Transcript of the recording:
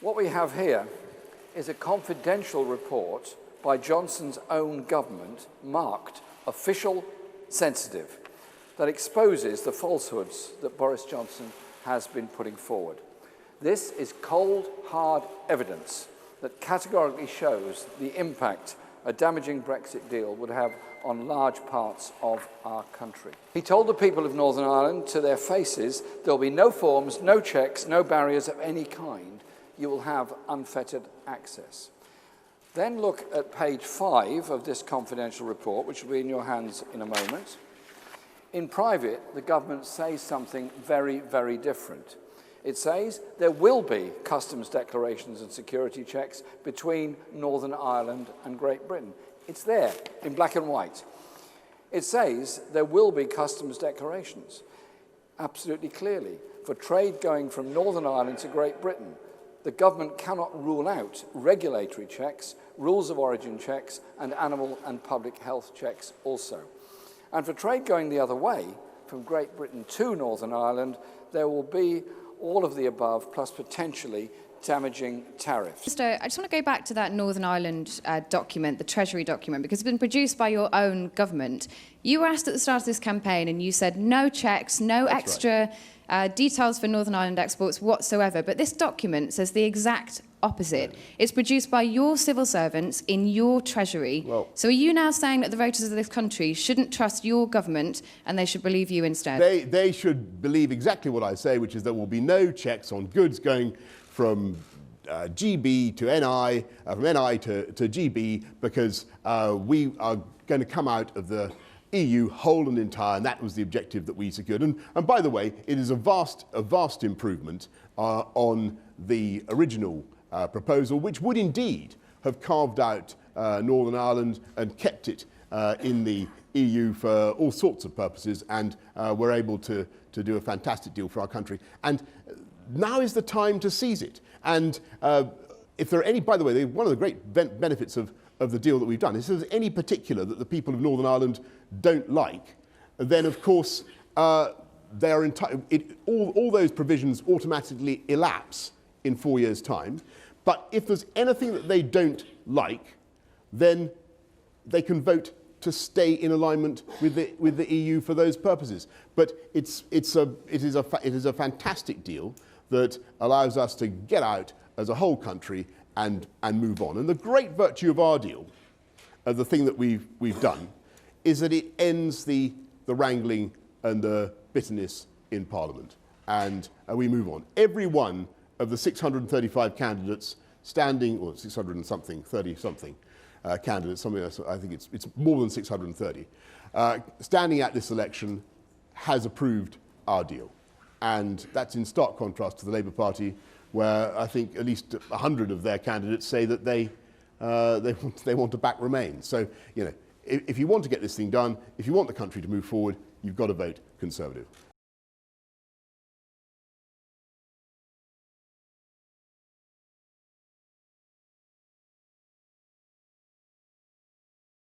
What we have here is a confidential report by Johnson's own government, marked official sensitive, that exposes the falsehoods that Boris Johnson has been putting forward. This is cold, hard evidence that categorically shows the impact a damaging Brexit deal would have on large parts of our country. He told the people of Northern Ireland to their faces, there'll be no forms, no checks, no barriers of any kind. You will have unfettered access. Then look at page 5 of this confidential report, which will be in your hands in a moment. In private, the government says something very, very different. It says there will be customs declarations and security checks between Northern Ireland and Great Britain. It's there in black and white. It says there will be customs declarations, absolutely clearly, for trade going from Northern Ireland to Great Britain. The government cannot rule out regulatory checks, rules of origin checks, and animal and public health checks also. And for trade going the other way, from Great Britain to Northern Ireland, there will be all of the above, plus potentially damaging tariffs. I just want to go back to that Northern Ireland document, the Treasury document, because it's been produced by your own government. You were asked at the start of this campaign and you said no checks, no That's extra details for Northern Ireland exports whatsoever. But this document says the exact opposite. It's produced by your civil servants in your Treasury. Well, so are you now saying that the voters of this country shouldn't trust your government and they should believe you instead? They should believe exactly what I say, which is there will be no checks on goods going from GB to NI, from NI to GB, because we are going to come out of the EU whole and entire, and that was the objective that we secured. And by the way, it is a vast improvement on the original proposal, which would indeed have carved out Northern Ireland and kept it in the EU for all sorts of purposes, and we're able to do a fantastic deal for our country. And now is the time to seize it. And if there are any, by the way, one of the great benefits of the deal that we've done is if there's any particular that the people of Northern Ireland don't like, then of course they are all those provisions automatically elapse in 4 years' time. But if there's anything that they don't like, then they can vote to stay in alignment with the EU for those purposes. But it is a fantastic deal that allows us to get out as a whole country and move on. And the great virtue of our deal, the thing that we've done, is that it ends the wrangling and the bitterness in Parliament, and we move on. Every one of the 635 candidates standing, or 600 and something, 30 something candidates, something else, I think it's more than 630, standing at this election has approved our deal. And that's in stark contrast to the Labour Party, where I think at least 100 of their candidates say that they want to back Remain. So, you know, if you want to get this thing done, if you want the country to move forward, you've got to vote Conservative.